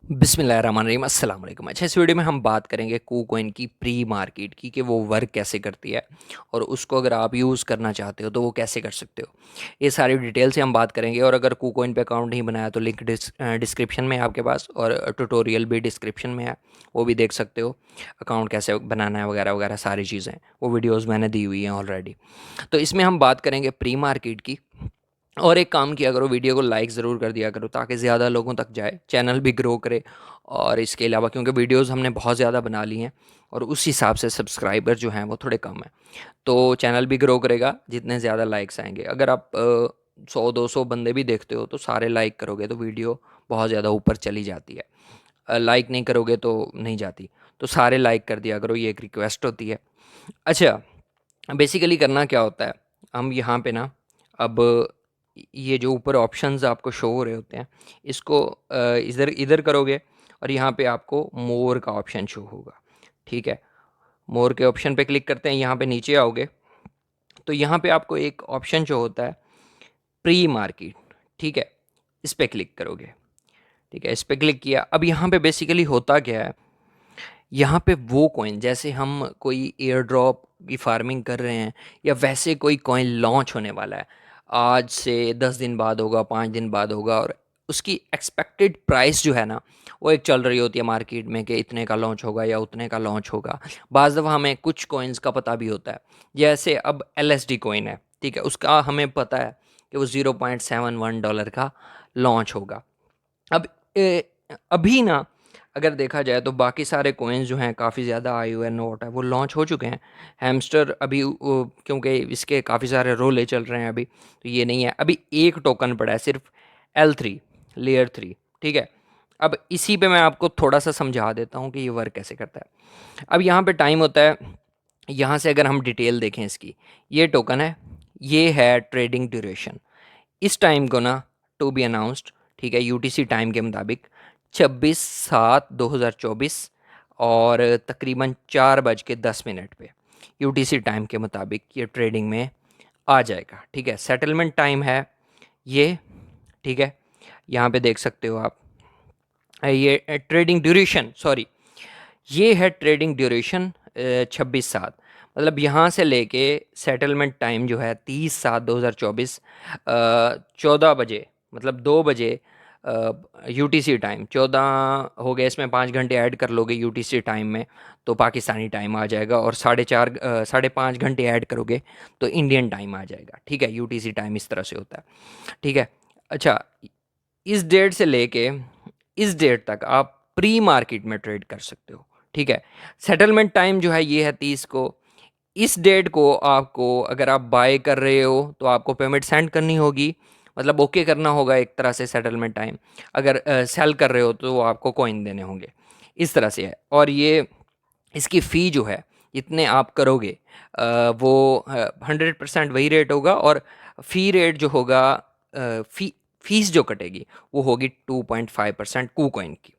बिस्मिल्लाहिर्रहमानिर्रहीम अस्सलाम वालेकुम। अच्छा, इस वीडियो में हम बात करेंगे कूकॉइन की प्री मार्केट की कि वो वर्क कैसे करती है और उसको अगर आप यूज़ करना चाहते हो तो वो कैसे कर सकते हो। ये सारी डिटेल से हम बात करेंगे और अगर कूकॉइन पे अकाउंट नहीं बनाया तो लिंक डिस्क्रिप्शन में है आपके पास और ट्यूटोरियल भी डिस्क्रिप्शन में है, वो भी देख सकते हो। अकाउंट कैसे बनाना है वगैरह वगैरह सारी चीज़ें, वो वीडियोज़ मैंने दी हुई हैं ऑलरेडी। तो इसमें हम बात करेंगे प्री मार्केट की। और एक काम किया करो, वीडियो को लाइक ज़रूर कर दिया करो ताकि ज़्यादा लोगों तक जाए, चैनल भी ग्रो करे। और इसके अलावा क्योंकि वीडियोस हमने बहुत ज़्यादा बना ली हैं और उस हिसाब से सब्सक्राइबर जो हैं वो थोड़े कम हैं, तो चैनल भी ग्रो करेगा जितने ज़्यादा लाइक्स आएंगे। अगर आप 100-200 बंदे भी देखते हो तो सारे लाइक करोगे तो वीडियो बहुत ज़्यादा ऊपर चली जाती है। लाइक नहीं करोगे तो नहीं जाती। तो सारे लाइक कर दिया करो, ये एक रिक्वेस्ट होती है। अच्छा, बेसिकली करना क्या होता है, हम यहाँ पे ना अब ये जो ऊपर ऑप्शंस आपको शो हो रहे होते हैं, इसको इधर इधर करोगे और यहाँ पे आपको मोर का ऑप्शन शो होगा। ठीक है, मोर के ऑप्शन पे क्लिक करते हैं, यहाँ पे नीचे आओगे तो यहाँ पे आपको एक ऑप्शन जो होता है प्री मार्केट। ठीक है, इस पे क्लिक करोगे। ठीक है, इस पे क्लिक किया। अब यहाँ पे बेसिकली होता क्या है, यहाँ पे वो कॉइन जैसे हम कोई एयर ड्रॉप की फार्मिंग कर रहे हैं या वैसे कोई कॉइन लॉन्च होने वाला है, आज से 10 दिन बाद होगा, 5 दिन बाद होगा, और उसकी एक्सपेक्टेड प्राइस जो है ना वो एक चल रही होती है मार्केट में कि इतने का लॉन्च होगा या उतने का लॉन्च होगा। बाज़ दफ़ा हमें कुछ कॉइन्स का पता भी होता है, जैसे अब LSD कॉइन है। ठीक है, उसका हमें पता है कि वो $0.71 का लॉन्च होगा। अब अभी ना अगर देखा जाए तो बाकी सारे कोइंस जो हैं काफ़ी ज़्यादा आई हुए नोट है वो लॉन्च हो चुके हैं। हैमस्टर अभी क्योंकि इसके काफ़ी सारे रोले चल रहे हैं अभी, तो ये नहीं है। अभी एक टोकन पड़ा है सिर्फ, L3 लेयर 3। ठीक है, अब इसी पे मैं आपको थोड़ा सा समझा देता हूँ कि ये वर्क कैसे करता है। अब यहाँ पे टाइम होता है, यहाँ से अगर हम डिटेल देखें इसकी, ये टोकन है, ये है ट्रेडिंग ड्यूरेशन। इस टाइम को ना टू बी अनाउंस्ड, ठीक है, यूटीसी टाइम के मुताबिक 26/7/2024 और तकरीबन 4:10 पे यूटीसी टाइम के मुताबिक ये ट्रेडिंग में आ जाएगा। ठीक है, सेटलमेंट टाइम है ये। ठीक है, यहाँ पे देख सकते हो आप, ये ट्रेडिंग ड्यूरेशन, सॉरी, ये है ट्रेडिंग ड्यूरेशन 26/7। मतलब यहाँ से लेके सेटलमेंट टाइम जो है 30/7/2024 14 बजे, मतलब 2 बजे यूटीसी टाइम। 14 हो गए, इसमें 5 घंटे ऐड कर लोगे यूटीसी टाइम में तो पाकिस्तानी टाइम आ जाएगा, और 5.5 घंटे ऐड करोगे तो इंडियन टाइम आ जाएगा। ठीक है, यूटीसी टाइम इस तरह से होता है। ठीक है, अच्छा, इस डेट से लेके इस डेट तक आप प्री मार्केट में ट्रेड कर सकते हो। ठीक है, सेटलमेंट टाइम जो है ये है 30 को। इस डेट को आपको, अगर आप बाय कर रहे हो तो आपको पेमेंट सेंड करनी होगी, मतलब ओके करना होगा एक तरह से सेटलमेंट टाइम। अगर सेल कर रहे हो तो आपको कॉइन देने होंगे, इस तरह से है। और ये इसकी फ़ी जो है जितने आप करोगे वो 100% वही रेट होगा, और फ़ी रेट जो होगा, फीस जो कटेगी वो होगी 2.5% कूकॉइन की।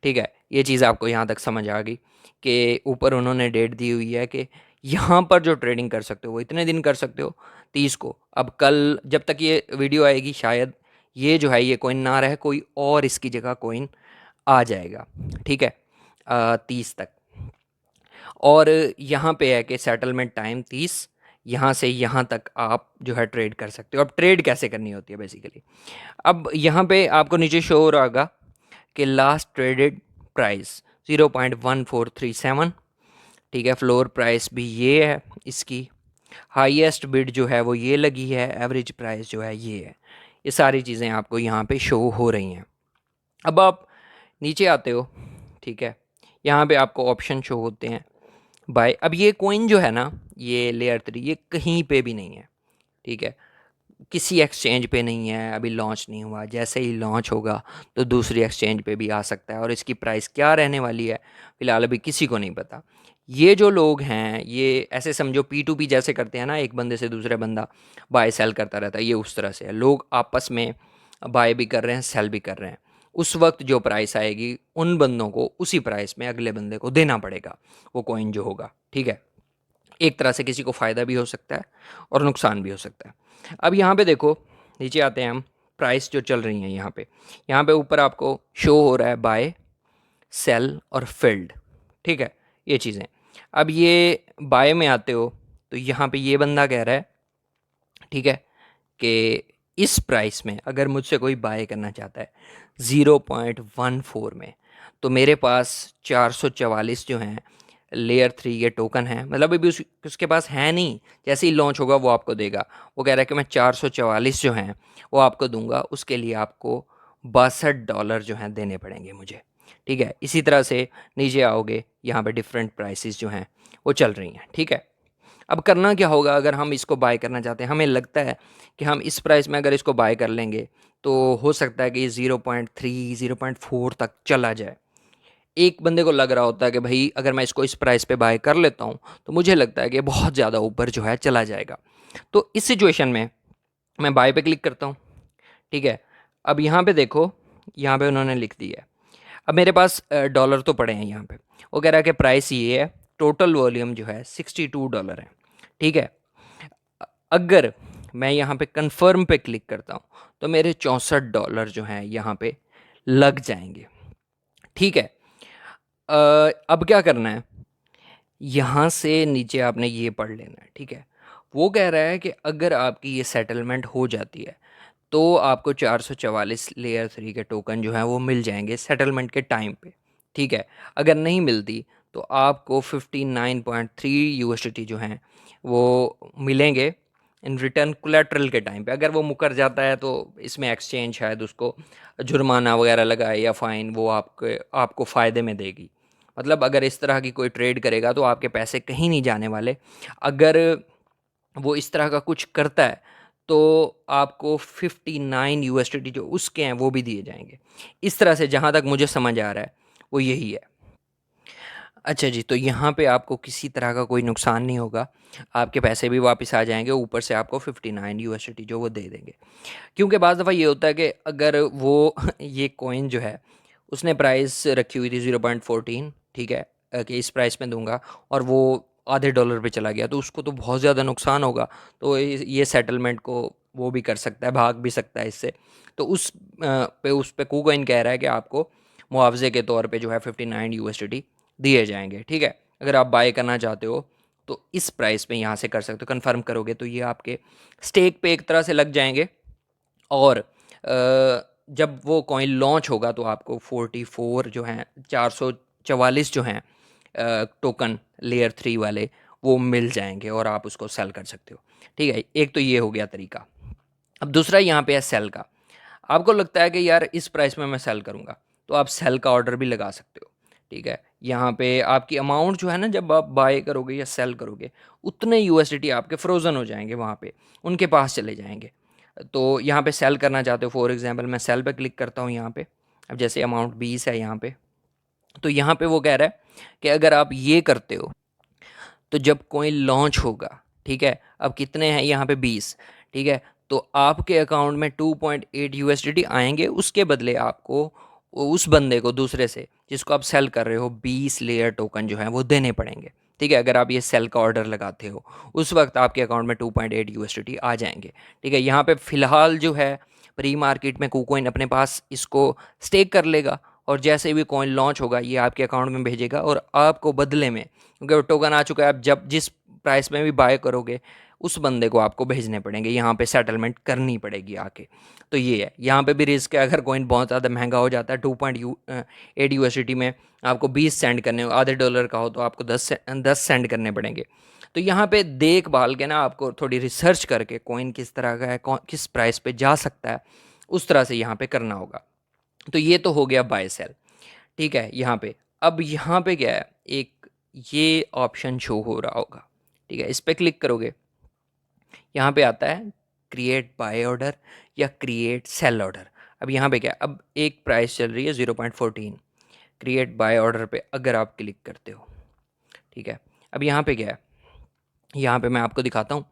ठीक है, ये चीज़ आपको यहाँ तक समझ आ गई कि ऊपर उन्होंने डेट दी हुई है कि यहाँ पर जो ट्रेडिंग कर सकते हो वो इतने दिन कर सकते हो, 30 को। अब कल जब तक ये वीडियो आएगी शायद ये जो है ये कॉइन ना रहे, कोई और इसकी जगह कॉइन आ जाएगा। ठीक है, 30 तक। और यहाँ पे है कि सेटलमेंट टाइम 30, यहाँ से यहाँ तक आप जो है ट्रेड कर सकते हो। अब ट्रेड कैसे करनी होती है बेसिकली, अब यहाँ पे आपको नीचे शो हो रहा होगा कि लास्ट ट्रेडेड प्राइस 0.1437। ठीक है, फ्लोर प्राइस भी ये है इसकी, हाईएस्ट बिड जो है वो ये लगी है, एवरेज प्राइस जो है ये है। ये सारी चीज़ें आपको यहाँ पे शो हो रही हैं। अब आप नीचे आते हो, ठीक है, यहाँ पे आपको ऑप्शन शो होते हैं बाय। अब ये कोइन जो है ना, ये लेयर 3, ये कहीं पे भी नहीं है। ठीक है, किसी एक्सचेंज पे नहीं है, अभी लॉन्च नहीं हुआ। जैसे ही लॉन्च होगा तो दूसरी एक्सचेंज पे भी आ सकता है, और इसकी प्राइस क्या रहने वाली है फ़िलहाल अभी किसी को नहीं पता। ये जो लोग हैं ये ऐसे समझो P2P जैसे करते हैं ना, एक बंदे से दूसरे बंदा बाय सेल करता रहता है, ये उस तरह से है। लोग आपस में बाय भी कर रहे हैं, सेल भी कर रहे हैं। उस वक्त जो प्राइस आएगी उन बंदों को उसी प्राइस में अगले बंदे को देना पड़ेगा वो कॉइन जो होगा। ठीक है, एक तरह से किसी को फ़ायदा भी हो सकता है और नुकसान भी हो सकता है। अब यहाँ पे देखो, नीचे आते हैं हम, प्राइस जो चल रही हैं यहाँ पे ऊपर आपको शो हो रहा है बाय सेल और फिल्ड, ठीक है, ये चीज़ें। अब ये बाय में आते हो तो यहाँ पे ये बंदा कह रहा है, ठीक है, कि इस प्राइस में अगर मुझसे कोई बाय करना चाहता है 0.14 में, तो मेरे पास 444 जो हैं लेयर 3 ये टोकन है, मतलब अभी उसके पास है नहीं, जैसे ही लॉन्च होगा वो आपको देगा। वो कह रहा है कि मैं 444 जो हैं वो आपको दूंगा, उसके लिए आपको $62 जो हैं देने पड़ेंगे मुझे, ठीक है। इसी तरह से नीचे आओगे, यहाँ पे डिफरेंट प्राइसेस जो हैं वो चल रही हैं, ठीक है। अब करना क्या होगा, अगर हम इसको बाय करना चाहते हैं, हमें लगता है कि हम इस प्राइस में अगर इसको बाय कर लेंगे तो हो सकता है कि 0.3 0.4 तक चला जाए। एक बंदे को लग रहा होता है कि भाई अगर मैं इसको इस प्राइस पे बाय कर लेता हूँ तो मुझे लगता है कि बहुत ज़्यादा ऊपर जो है चला जाएगा। तो इस सिचुएशन में मैं बाय पे क्लिक करता हूँ, ठीक है। अब यहाँ पे देखो, यहाँ पे उन्होंने लिख दिया है। अब मेरे पास डॉलर तो पड़े हैं यहाँ पे। वो कह रहा है कि प्राइस ये है, टोटल वॉल्यूम जो है $62 है, ठीक है। अगर मैं यहाँ पे कंफर्म पे क्लिक करता हूँ तो मेरे $64 जो हैं यहाँ पे लग जाएंगे, ठीक है। अब क्या करना है, यहाँ से नीचे आपने ये पढ़ लेना है, ठीक है। वो कह रहा है कि अगर आपकी ये सेटलमेंट हो जाती है तो आपको 444 लेयर 3 के टोकन जो हैं वो मिल जाएंगे सेटलमेंट के टाइम पे, ठीक है। अगर नहीं मिलती तो आपको 59.3 यूएसडीटी जो हैं वो मिलेंगे इन रिटर्न कोलेटरल के टाइम पे। अगर वो मुकर जाता है तो इसमें एक्सचेंज शायद उसको जुर्माना वगैरह लगाए या फ़ाइन, वो आपको फ़ायदे में देगी। मतलब अगर इस तरह की कोई ट्रेड करेगा तो आपके पैसे कहीं नहीं जाने वाले। अगर वो इस तरह का कुछ करता है तो आपको 59 यूएसडीटी जो उसके हैं वो भी दिए जाएंगे। इस तरह से जहाँ तक मुझे समझ आ रहा है वो यही है। अच्छा जी, तो यहाँ पे आपको किसी तरह का कोई नुकसान नहीं होगा, आपके पैसे भी वापस आ जाएंगे, ऊपर से आपको 59 यूएसडीटी जो वो दे देंगे। क्योंकि बाज़ दफ़ा ये होता है कि अगर वो ये कॉइन जो है उसने प्राइस रखी हुई थी 0.14, ठीक है, कि इस प्राइस में दूंगा, और वो आधे डॉलर पे चला गया तो उसको तो बहुत ज़्यादा नुकसान होगा। तो ये सेटलमेंट को वो भी कर सकता है, भाग भी सकता है इससे। तो उस पे KuCoin कह रहा है कि आपको मुआवजे के तौर पे जो है 59 यूएसडीटी दिए जाएंगे, ठीक है। अगर आप बाय करना चाहते हो तो इस प्राइस पे यहाँ से कर सकते हो, कन्फर्म करोगे तो ये आपके स्टेक पे एक तरह से लग जाएंगे। और जब वो कॉइन लॉन्च होगा तो आपको 44 जो हैं 444 जो हैं टोकन लेयर 3 वाले वो मिल जाएंगे और आप उसको सेल कर सकते हो, ठीक है। एक तो ये हो गया तरीका। अब दूसरा यहाँ पे है सेल का। आपको लगता है कि यार इस प्राइस में मैं सेल करूँगा तो आप सेल का ऑर्डर भी लगा सकते हो, ठीक है। यहाँ पे आपकी अमाउंट जो है ना, जब आप बाय करोगे या सेल करोगे उतने यूएसडीटी आपके फ्रोज़न हो जाएंगे, वहाँ पे उनके पास चले जाएंगे। तो यहाँ पे सेल करना चाहते हो, फॉर एग्जांपल मैं सेल पे क्लिक करता हूँ यहाँ पे। अब जैसे अमाउंट 20 है यहाँ पे, तो यहाँ पे वो कह रहा है कि अगर आप ये करते हो तो जब कोइन लॉन्च होगा, ठीक है, अब कितने हैं यहाँ पे 20, ठीक है, तो आपके अकाउंट में 2.8 यूएसडीटी आएंगे, उसके बदले आपको उस बंदे को, दूसरे से जिसको आप सेल कर रहे हो, 20 लेयर टोकन जो है वो देने पड़ेंगे, ठीक है। अगर आप ये सेल का ऑर्डर लगाते हो उस वक्त आपके अकाउंट में 2.8 यूएसडीटी आ जाएंगे, ठीक है। यहाँ पे फ़िलहाल जो है प्री मार्केट में KuCoin अपने पास इसको स्टेक कर लेगा और जैसे भी कॉइन लॉन्च होगा ये आपके अकाउंट में भेजेगा, और आपको बदले में, क्योंकि वो टोकन आ चुका है, आप जब जिस प्राइस में भी बाय करोगे उस बंदे को आपको भेजने पड़ेंगे, यहाँ पे सेटलमेंट करनी पड़ेगी आके। तो ये है, यहाँ पे भी रिस्क है। अगर कॉइन बहुत ज़्यादा महंगा हो जाता है 2.8 यूएसडीटी में आपको 20 सेंड करने हो, आधे डॉलर का हो तो आपको 10 सेंड करने पड़ेंगे। तो यहाँ पे देखभाल के ना आपको थोड़ी रिसर्च करके कॉइन किस तरह का है, किस प्राइस पे जा सकता है, उस तरह से यहाँ पे करना होगा। तो ये तो हो गया बाय सेल, ठीक है। यहाँ पे अब यहाँ पे क्या है, एक ये ऑप्शन शो हो रहा होगा, ठीक है, इस पर क्लिक करोगे, यहाँ पे आता है क्रिएट बाय ऑर्डर या क्रिएट सेल ऑर्डर। अब यहाँ पे क्या है, अब एक प्राइस चल रही है 0.14, क्रिएट बाय ऑर्डर पे अगर आप क्लिक करते हो, ठीक है। अब यहाँ पे क्या है, यहाँ पे मैं आपको दिखाता हूँ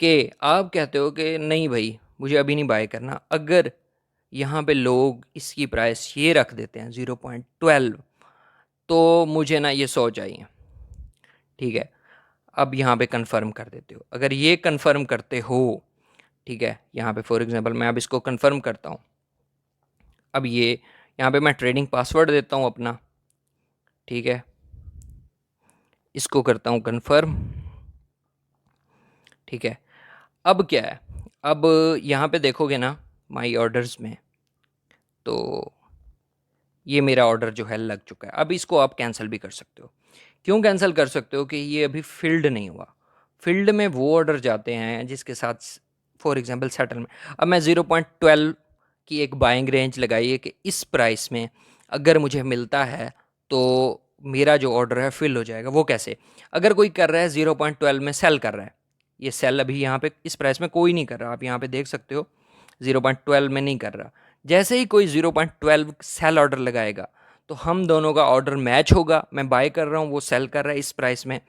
कि आप कहते हो कि नहीं भाई मुझे अभी नहीं बाय करना। अगर यहाँ पे लोग इसकी प्राइस ये रख देते हैं 0.12, तो मुझे ना ये 100 चाहिए, ठीक है। अब यहाँ पे कंफर्म कर देते हो, अगर ये कंफर्म करते हो, ठीक है, यहाँ पे फॉर एग्जांपल मैं अब इसको कंफर्म करता हूँ। अब ये यहाँ पे मैं ट्रेडिंग पासवर्ड देता हूँ अपना, ठीक है, इसको करता हूँ कन्फर्म। ठीक है, अब क्या है, अब यहाँ पे देखोगे ना माई ऑर्डर्स में, तो ये मेरा ऑर्डर जो है लग चुका है। अब इसको आप कैंसिल भी कर सकते हो। क्यों कैंसिल कर सकते हो कि ये अभी फील्ड नहीं हुआ। फील्ड में वो ऑर्डर जाते हैं जिसके साथ फॉर एग्जांपल सेटलमेंट। अब मैं 0.12 की एक बाइंग रेंज लगाई है कि इस प्राइस में अगर मुझे मिलता है तो मेरा जो ऑर्डर है फिल हो जाएगा। वो कैसे, अगर कोई कर रहा है 0.12 में सेल कर रहा है, ये सेल अभी यहाँ पे इस प्राइस में कोई नहीं कर रहा, आप यहाँ पे देख सकते हो 0.12 में नहीं कर रहा। जैसे ही कोई 0.12 सेल ऑर्डर लगाएगा तो हम दोनों का ऑर्डर मैच होगा। मैं बाय कर रहा हूँ, वो सेल कर रहा है इस प्राइस में,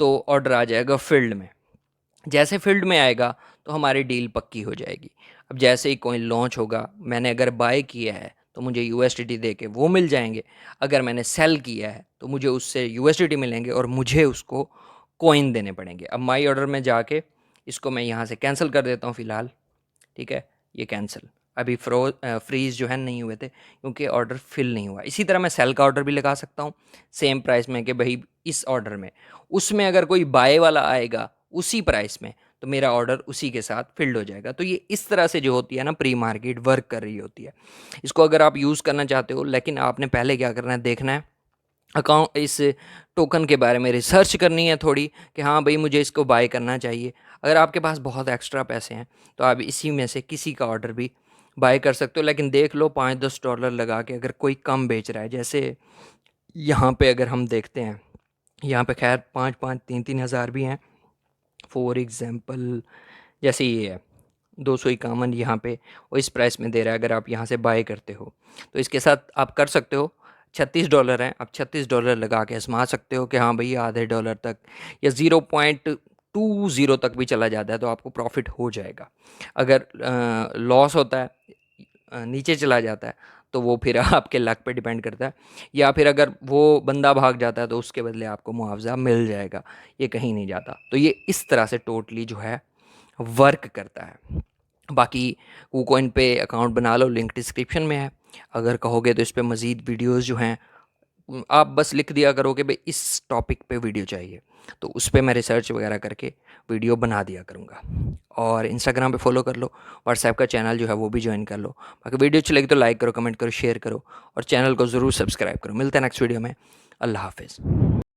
तो ऑर्डर आ जाएगा फील्ड में। जैसे फील्ड में आएगा तो हमारी डील पक्की हो जाएगी। अब जैसे ही कॉइन लॉन्च होगा, मैंने अगर बाय किया है तो मुझे यूएसडीटी दे के वो मिल जाएंगे। अगर मैंने सेल किया है तो मुझे उससे यूएसडीटी मिलेंगे और मुझे उसको कॉइन देने पड़ेंगे। अब माई ऑर्डर में जाके इसको मैं यहाँ से कैंसिल कर देता हूँ फ़िलहाल। ठीक है, ये कैंसिल। अभी फ्रीज़ जो है नहीं हुए थे क्योंकि ऑर्डर फिल नहीं हुआ। इसी तरह मैं सेल का ऑर्डर भी लगा सकता हूँ सेम प्राइस में कि भाई इस ऑर्डर में, उसमें अगर कोई बाय वाला आएगा उसी प्राइस में तो मेरा ऑर्डर उसी के साथ फिल्ड हो जाएगा। तो ये इस तरह से जो होती है ना प्री मार्केट वर्क कर रही होती है। इसको अगर आप यूज़ करना चाहते हो, लेकिन आपने पहले क्या करना है, देखना है अकाउंट, इस टोकन के बारे में रिसर्च करनी है थोड़ी कि हाँ भाई मुझे इसको बाय करना चाहिए। अगर आपके पास बहुत एक्स्ट्रा पैसे हैं तो आप इसी में से किसी का ऑर्डर भी बाय कर सकते हो। लेकिन देख लो $5-10 लगा के अगर कोई कम बेच रहा है, जैसे यहाँ पे अगर हम देखते हैं, यहाँ पे खैर 5-5 3-3 हज़ार भी हैं। फॉर एग्ज़ाम्पल जैसे ये है 251 यहाँ पे वो इस प्राइस में दे रहा है। अगर आप यहाँ से बाय करते हो तो इसके साथ आप कर सकते हो, $36 हैं, आप $36 लगा के आजमा सकते हो कि हाँ भई आधे डॉलर तक या 0.20 तक भी चला जाता है तो आपको प्रॉफिट हो जाएगा। अगर लॉस होता है, नीचे चला जाता है, तो वो फिर आपके लक पे डिपेंड करता है। या फिर अगर वो बंदा भाग जाता है तो उसके बदले आपको मुआवजा मिल जाएगा, ये कहीं नहीं जाता। तो ये इस तरह से टोटली जो है वर्क करता है। बाकी वूकॉइन पे अकाउंट बना लो, लिंक डिस्क्रिप्शन में है। अगर कहोगे तो इस पे मज़ीद वीडियोस जो हैं आप बस लिख दिया करो कि भाई इस टॉपिक पे वीडियो चाहिए, तो उस पर मैं रिसर्च वगैरह करके वीडियो बना दिया करूँगा। और इंस्टाग्राम पे फॉलो कर लो, व्हाट्सएप का चैनल जो है वो भी ज्वाइन कर लो। बाकी वीडियो अच्छी लगी तो लाइक करो, कमेंट करो, शेयर करो और चैनल को ज़रूर सब्सक्राइब करो। मिलते हैं नेक्स्ट वीडियो में। अल्लाह हाफिज़।